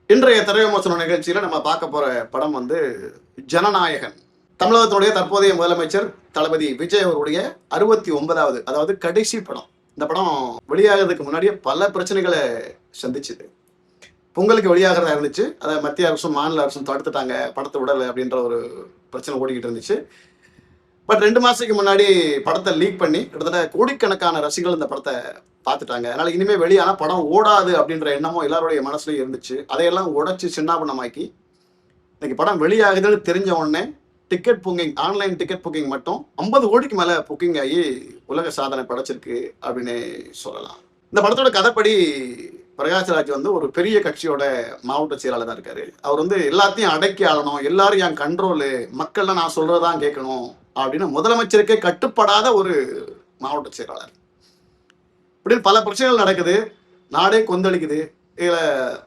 இன்றைய திரை விமர்சன நிகழ்ச்சியில நம்ம பார்க்க போற படம் வந்து ஜனநாயகன். தமிழகத்தினுடைய தற்போதைய முதலமைச்சர் தளபதி விஜய் அவருடைய 69வது, அதாவது கடைசி படம். இந்த படம் வெளியாகிறதுக்கு முன்னாடியே பல பிரச்சனைகளை சந்திச்சுது. பொங்கலுக்கு வெளியாகிறதா இருந்துச்சு, அதை மத்திய அரசும் மாநில அரசும் தடுத்துட்டாங்க, படத்தை விடலை அப்படின்ற ஒரு பிரச்சனை ஓடிக்கிட்டு இருந்துச்சு. பட் 2 மாசத்துக்கு முன்னாடி படத்தை லீக் பண்ணி கிட்டத்தட்ட கோடிக்கணக்கான ரசிகர்கள் இந்த படத்தை பார்த்துட்டாங்க. அதனால இனிமே வெளியான படம் ஓடாது அப்படின்ற எண்ணமும் எல்லாருடைய மனசுலயும் இருந்துச்சு. அதையெல்லாம் உடைச்சு சின்னாபனமாக்கி இன்னைக்கு படம் வெளியாகுதுன்னு தெரிஞ்ச உடனே ticket booking, online ticket booking மட்டும் 50 கோடிக்கு மேல புக்கிங் ஆகி உலக சாதனை படைச்சிருக்கு அப்படின்னு சொல்லலாம். இந்த படத்தோட கதைப்படி பிரகாஷ்ராஜ் வந்து ஒரு பெரிய கட்சியோட மாவட்ட செயலாளராக இருக்காரு. அவர் வந்து எல்லாத்தையும் அடக்கி ஆளணும், எல்லாரும் என் கண்ட்ரோலு, மக்கள்லாம் நான் சொல்றதான் கேட்கணும் அப்படின்னு முதலமைச்சருக்கே கட்டுப்படாத ஒரு மாவட்ட செயலாளர். இப்படி பல பிரச்சனைகள் நடக்குது, நாடே கொந்தளிக்குது. இதுல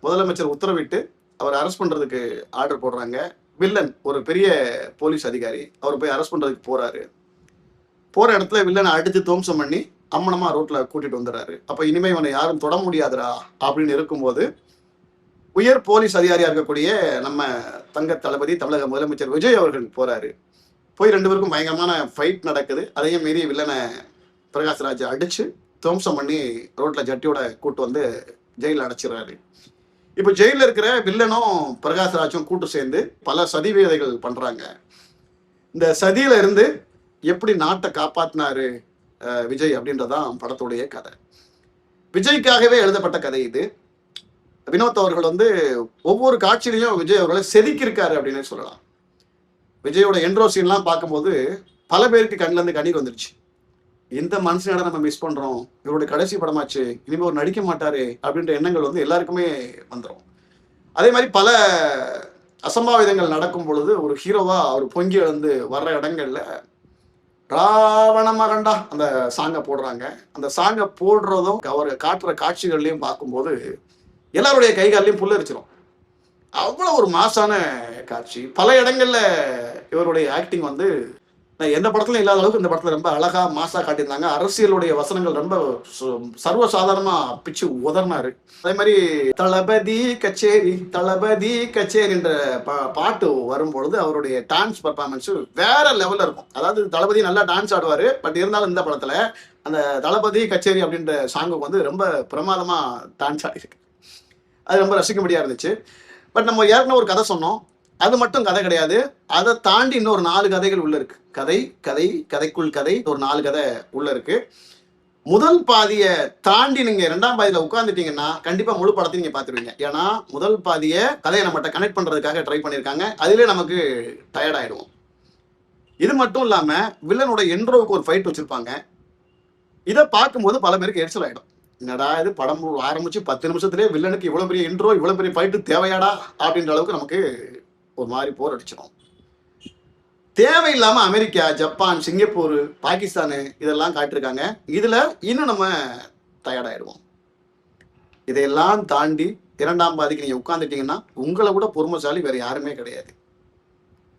முதலமைச்சர் உத்தரவிட்டு அவர் அரெஸ்ட் பண்றதுக்கு ஆர்டர் போடுறாங்க. வில்லன் ஒரு பெரிய போலீஸ் அதிகாரி, அவர் போய் அரெஸ்ட் பண்றதுக்கு போறாரு. போற இடத்துல வில்லனை அடித்து துவம்சம் பண்ணி அம்மனமா ரோட்ல கூட்டிட்டு வந்துடுறாரு. அப்ப இனிமே இவனை யாரும் தொட முடியாதுரா அப்படின்னு இருக்கும்போது உயர் போலீஸ் அதிகாரியா இருக்கக்கூடிய நம்ம தங்க தளபதி தமிழக முதலமைச்சர் விஜய் அவர்கள் போறாரு. போய் 2 பேருக்கும் பயங்கரமான ஃபைட் நடக்குது. அதையும் மீறி வில்லனை பிரகாஷ்ராஜ் அடிச்சு துவம்சம் பண்ணி ரோட்ல ஜட்டியோட கூட்டு வந்து ஜெயிலில் அடைச்சிடுறாரு. இப்போ ஜெயிலில் இருக்கிற வில்லனும் பிரகாஷ்ராஜும் கூட்டு சேர்ந்து பல சதி வேதைகள் பண்றாங்க. இந்த சதியில இருந்து எப்படி நாட்டை காப்பாத்தினாரு விஜய் அப்படின்றதான் படத்துடைய கதை. விஜய்க்காகவே எழுதப்பட்ட கதை இது. வினோத் அவர்கள் வந்து ஒவ்வொரு காட்சியிலையும் விஜய் அவர்களை செதுக்கியிருக்காரு அப்படின்னு சொல்லலாம். விஜயோட என்ட்ரோ சீன்லாம் பார்க்கும்போது பல பேருக்கு கண்ணில் இருந்து கண்ணீர் வந்துருச்சு. இந்த மனுஷனோட நம்ம மிஸ் பண்றோம், இவருடைய கடைசி படமாச்சு, இனிமே ஒரு நடிக்க மாட்டாரு அப்படின்ற எண்ணங்கள் வந்து எல்லாருக்குமே வந்துடும். அதே மாதிரி பல அசம்பாவிதங்கள் நடக்கும் பொழுது ஒரு ஹீரோவா அவர் பொங்கி எழுந்து வர்ற இடங்கள்ல ராவண மகண்டா அந்த சாங்கை போடுறாங்க. அந்த சாங்கை போடுறதும் அவர் காட்டுற காட்சிகள்லையும் பார்க்கும்போது எல்லாருடைய கைகாலையும் புல்லரிச்சிடும். அவ்வளோ ஒரு மாசான காட்சி. பல இடங்கள்ல இவருடைய ஆக்டிங் வந்து எந்த படத்துலையும் இல்லாத அளவுக்கு இந்த படத்துல ரொம்ப அழகா மாசா காட்டியிருந்தாங்க. அரசியலுடைய வசனங்கள் ரொம்ப சர்வசாதாரணமா பிச்சு உதர்னாரு. அதே மாதிரி தளபதி கச்சேரி, தளபதி கச்சேரின்ற பாட்டு வரும்பொழுது அவருடைய டான்ஸ் பர்ஃபார்மன்ஸ் வேற லெவல்ல இருக்கும். அதாவது தளபதி நல்லா டான்ஸ் ஆடுவாரு. பட் இருந்தாலும் இந்த படத்துல அந்த தளபதி கச்சேரி அப்படின்ற சாங்குக்கு வந்து ரொம்ப பிரமாதமா டான்ஸ் ஆடிருக்கு. அது ரொம்ப ரசிக்கும்படியா இருந்துச்சு. பட் நம்ம ஏற்கனவே ஒரு கதை சொன்னோம், அது மட்டும் கதை கிடையாது, அதை தாண்டி இன்னொரு 4 கதைகள் உள்ள இருக்கு. கதை கதை கதைக்குள் கதை, ஒரு 4 கதை உள்ள இருக்கு. முதல் பாதியை தாண்டி நீங்க 2ஆம் பாதியில உட்கார்ந்துட்டீங்கன்னா கண்டிப்பா முழு படத்தையும் நீங்க பாத்துருவீங்க. ஏன்னா முதல் பாதியை கதையை நம்மகிட்ட கனெக்ட் பண்றதுக்காக ட்ரை பண்ணியிருக்காங்க. அதிலே நமக்கு டயர்ட் ஆயிடுவோம். இது மட்டும் இல்லாம வில்லனோட என்ட்ரோவுக்கு ஒரு ஃபைட் வச்சிருப்பாங்க. இதை பார்க்கும்போது பல பேருக்கு எரிச்சல் ஆயிடும். என்னடா இது, படம் ஆரம்பிச்சு 10 நிமிஷத்துலேயே வில்லனுக்கு இவ்வளவு பெரிய இன்ட்ரோ, இவ்வளவு பெரிய ஃபைட்டு தேவையாடா அப்படின்ற அளவுக்கு நமக்கு ஒரு மாதிரி போர் அடிச்சிடும். தேவையில்லாம அமெரிக்கா, ஜப்பான், சிங்கப்பூர், பாகிஸ்தானு இதெல்லாம் காட்டிருக்காங்க. இதுல இன்னும் நம்ம டயர்டாயிடுவோம். இதையெல்லாம் தாண்டி 2ஆம் பாதிக்கு நீங்க உட்கார்ந்துட்டீங்கன்னா உங்களை கூட பொறுமைசாலி வேற யாருமே கிடையாது.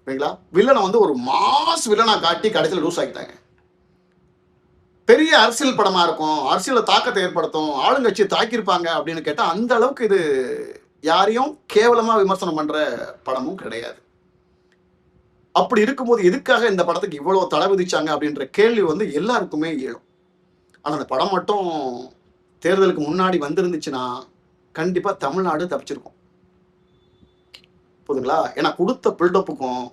சரிங்களா? வில்லனை வந்து ஒரு மாஸ் வில்லனா காட்டி கடைசியில் லூஸ் ஆக்கிட்டாங்க. பெரிய அரசியல் படமா இருக்கும், அரசியல தாக்கத்தை ஏற்படுத்தும், ஆளுங்கட்சியை தாக்கியிருப்பாங்க அப்படின்னு கேட்டா அந்த அளவுக்கு இது யாரையும் கேவலமா விமர்சனம் பண்ற படமும் கிடையாது. அப்படி இருக்கும்போது எதுக்காக இந்த படத்துக்கு இவ்வளவு தடை விதிச்சாங்க அப்படின்ற கேள்வி வந்து எல்லாருக்குமே எழும். ஆனா அந்த படம் மட்டும் தேர்தலுக்கு முன்னாடி வந்திருந்துச்சுன்னா கண்டிப்பா தமிழ்நாடு தப்பிச்சிருக்கும். போதுங்களா? ஏன்னா கொடுத்த பில்டப்புக்கும்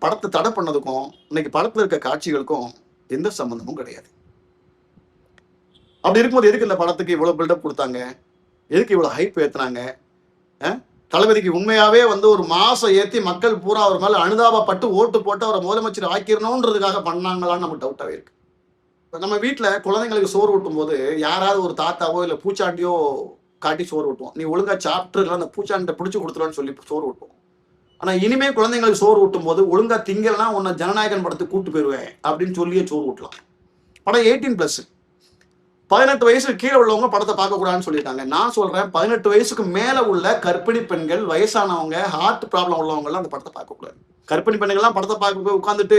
படத்தை தடை பண்ணதுக்கும் இன்னைக்கு படத்துல இருக்க காட்சிகளுக்கும் எந்த சம்பந்தமும் கிடையாது. அப்படி இருக்கும்போது எதுக்கு இந்த படத்துக்கு இவ்வளவு பில்டப் கொடுத்தாங்க, எதுக்கு இவ்வளவு ஹைப் ஏத்துனாங்க? தளபதிக்கு உண்மையாவே வந்து ஒரு மாசம் ஏற்றி மக்கள் பூரா அவர் மேல அனுதாபப்பட்டு ஓட்டு போட்டு அவரை முதலமைச்சர் ஆக்கிடணுன்றதுக்காக பண்ணாங்களான்னு நமக்கு டவுட்டாகவே இருக்கு. நம்ம வீட்டில் குழந்தைங்களுக்கு சோறு ஊட்டும் போது யாராவது ஒரு தாத்தாவோ இல்லை பூச்சாண்டியோ காட்டி சோறு ஊட்டுவோம். நீ ஒழுங்கா சாப்பிட்டு இல்லை அந்த பூச்சாண்டை பிடிச்சி கொடுத்துருவான்னு சொல்லி சோறு ஊட்டுவோம். ஆனால் இனிமே குழந்தைங்களுக்கு சோறு ஊட்டும் போது ஒழுங்கா திங்கலன்னா உன்னை ஜனநாயகன் படத்துக்கு கூட்டு போயிடுவேன் அப்படின்னு சொல்லியே சோறு ஊட்டலாம். படம் 18+. 18 வயசுக்கு கீழே உள்ளவங்க படத்தை பார்க்கக்கூடாதுன்னு சொல்லியிருக்காங்க. நான் சொல்றேன், 18 வயசுக்கு மேல உள்ள கர்ப்பிணி பெண்கள், வயசானவங்க, ஹார்ட் ப்ராப்ளம் உள்ளவங்கலாம் அந்த படத்தை பார்க்கக்கூடாது. கர்ப்பிணி பெண்கள்லாம் படத்தை பார்க்க போய் உட்காந்துட்டு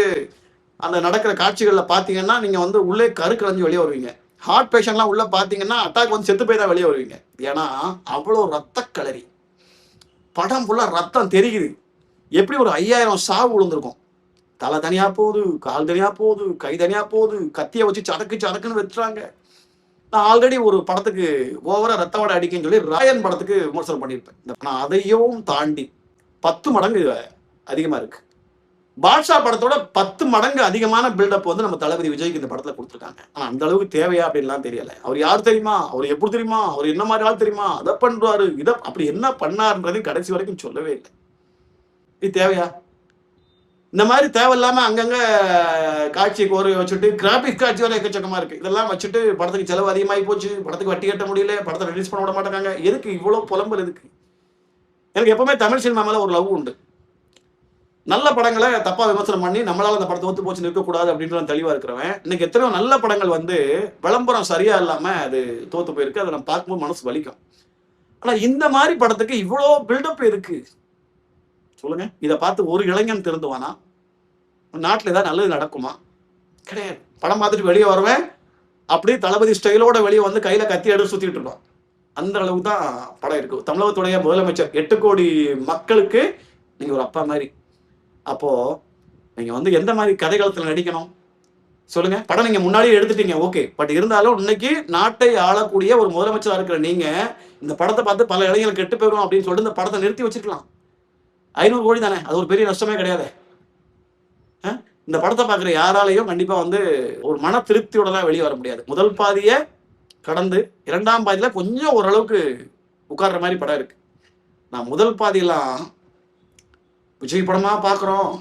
அந்த நடக்கிற காட்சிகளில் பார்த்தீங்கன்னா நீங்க வந்து உள்ளே கருக்கலைஞ்சு வெளியே வருவீங்க. ஹார்ட் பேஷண்ட்லாம் உள்ள பார்த்தீங்கன்னா அட்டாக் வந்து செத்து போய் தான் வெளியே வருவீங்க. ஏன்னா அவ்வளோ ரத்த களரி. படம் ஃபுல்லா ரத்தம் தெரியுது. எப்படி ஒரு 5000 சாவு விழுந்திருக்கும். தலை தனியா போகுது, கால் தனியா போகுது, கை தனியா போகுது, கத்தியை வச்சு சடக்கு சடக்குன்னு வெட்டுறாங்க. நான் ஆல்ரெடி ஒரு படத்துக்கு ஓவரா ரத்த வாடை அடிக்குன்னு சொல்லி ராயன் படத்துக்கு விமர்சனம் பண்ணியிருப்பேன். ஆனால் அதையும் தாண்டி 10 மடங்கு அதிகமா இருக்கு. பாட்ஷா படத்தோட 10 மடங்கு அதிகமான பில்டப் வந்து நம்ம தளபதி விஜய்க்கு இந்த படத்துல கொடுத்துருக்காங்க. ஆனா அந்த அளவுக்கு தேவையா அப்படின்லாம் தெரியல. அவர் யார் தெரியுமா, அவர் எப்படி தெரியுமா, அவர் என்ன மாதிரி ஆள் தெரியுமா, அதை பண்றாரு, இதை அப்படி என்ன பண்ணாருன்றதையும் கடைசி வரைக்கும் சொல்லவே இல்லை. இது தேவையா? இந்த மாதிரி தேவையில்லாம அங்கங்க காட்சி கோரி வச்சுட்டு கிராபிக் காட்சி வரை எக்கச்சக்கமா இருக்கு. இதெல்லாம் வச்சுட்டு படத்துக்கு செலவு அதிகமாகி போச்சு, படத்துக்கு வட்டி கட்ட முடியல, படத்தை ரிலீஸ் பண்ண விட மாட்டாங்க. எதுக்கு இவ்வளவு புலம்பல்? எதுக்கு? எனக்கு எப்பவுமே தமிழ் சினிமா மேல ஒரு லவ் உண்டு. நல்ல படங்களை தப்பா விமர்சனம் பண்ணி நம்மளால அந்த படத்தை ஒத்து போச்சு நிற்கக்கூடாது அப்படின்ற தெளிவா இருக்கிறவன். இன்னைக்கு எத்தனையோ நல்ல படங்கள் வந்து விளம்பரம் சரியா இல்லாம அது தோத்து போயிருக்கு. அதை நம்ம பார்க்கும்போது மனசு வலிக்கும். ஆனா இந்த மாதிரி படத்துக்கு இவ்வளோ பில்டப் இருக்கு சொல்லுங்க. இதை பார்த்து ஒரு இளைஞன் திருந்துவானா? நாட்டில் ஏதாவது நல்லது நடக்குமா? கிடையாது. படம் பார்த்துட்டு வெளியே வருவேன், அப்படியே தளபதி ஸ்டைலோட வெளியே வந்து கையில கத்தி எடுத்து சுத்திட்டு இருப்பான். அந்த அளவுக்கு தான் படம் இருக்கு. தமிழகத்துடைய முதலமைச்சர் 8 கோடி மக்களுக்கு நீங்க ஒரு அப்பா மாதிரி. அப்போ நீங்க வந்து எந்த மாதிரி கதைகளத்தில் நடிக்கணும் சொல்லுங்க. படம் நீங்க முன்னாடியே எடுத்துட்டீங்க, ஓகே. பட் இருந்தாலும் இன்னைக்கு நாட்டை ஆளக்கூடிய ஒரு முதலமைச்சரா இருக்கிற நீங்க இந்த படத்தை பார்த்து பல இளைஞர்கள் கெட்டு போயிடும் அப்படின்னு சொல்லிட்டு இந்த படத்தை நிறுத்தி வச்சிருக்கலாம். 500 கோடி தானே, அது ஒரு பெரிய நஷ்டமே கிடையாது. இந்த படத்தை பார்க்குற யாராலையும் கண்டிப்பா வந்து ஒரு மன திருப்தியோட தான் வெளியே வர முடியாது. முதல் பாதியை கடந்து 2ஆம் பாதியில கொஞ்சம் ஓரளவுக்கு உட்கார்ற மாதிரி படம் இருக்கு. நான் முதல் பாதியெல்லாம் விஜய் படமா பார்க்குறோம்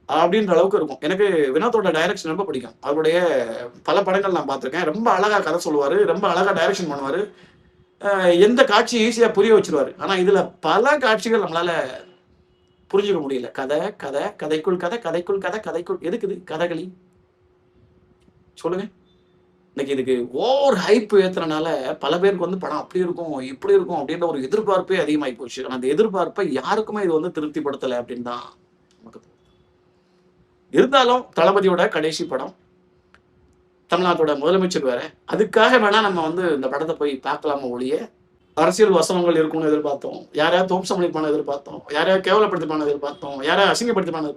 அப்படின்ற அளவுக்கு இருக்கும். எனக்கு வினோத்தோட டைரக்ஷன் ரொம்ப பிடிக்கும். அவருடைய பல படங்கள் நான் பார்த்துருக்கேன். ரொம்ப அழகா கதை சொல்லுவாரு, ரொம்ப அழகா டைரக்ஷன் பண்ணுவாரு, எந்த காட்சி ஈஸியா புரிய வச்சிருவாரு. ஆனா இதுல பல காட்சிகள் நம்மளால புரிஞ்சுக்க முடியல. கதை கதை கதைக்குள் கதை கதைக்குள் கதை கதைக்குள் எதுக்குது கதைகளி சொல்லுங்க. இன்னைக்கு இதுக்கு ஓவர் ஹைப் ஏத்துறனால பல பேருக்கு வந்து படம் அப்படி இருக்கும் இப்படி இருக்கும் அப்படின்ற ஒரு எதிர்பார்ப்பே அதிகமாகி போச்சு. ஆனா அந்த எதிர்பார்ப்பை யாருக்குமே இது வந்து திருப்திப்படுத்தலை அப்படின்னு தான் நமக்கு. இருந்தாலும் தளபதியோட கடைசி படம், தமிழ்நாட்டோட முதலமைச்சர் வேற, அதுக்காக வேணா நம்ம வந்து இந்த படத்தை போய் பார்க்கலாம ஒழிய அரசியல் வசனங்கள் இருக்கும்னு எதிர்பார்த்தோம், யாரையாவது தோம்சம் பண்ணிருப்பான எதிர்பார்த்தோம், யாரையாவது கேவலப்படுத்திப்பான எதிர்பார்த்தோம், யாரையாவது அசிங்கப்படுத்திப்பான,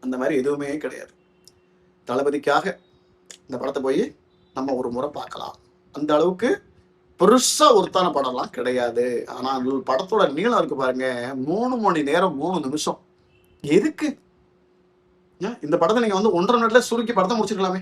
அந்த மாதிரி எதுவுமே கிடையாது. தளபதிக்காக இந்த படத்தை போய் நம்ம ஒரு முறை பார்க்கலாம். அந்த அளவுக்கு பெருசா ஒருத்தான படம்லாம் கிடையாது. ஆனா படத்தோட நீளம் இருக்கு பாருங்க, 3 மணி நேரம் 3 நிமிஷம். எதுக்கு இந்த படத்தை நீங்க வந்து 1.5 மணி நேரத்துல சுருக்கி படத்தை முடிச்சுக்கலாமே.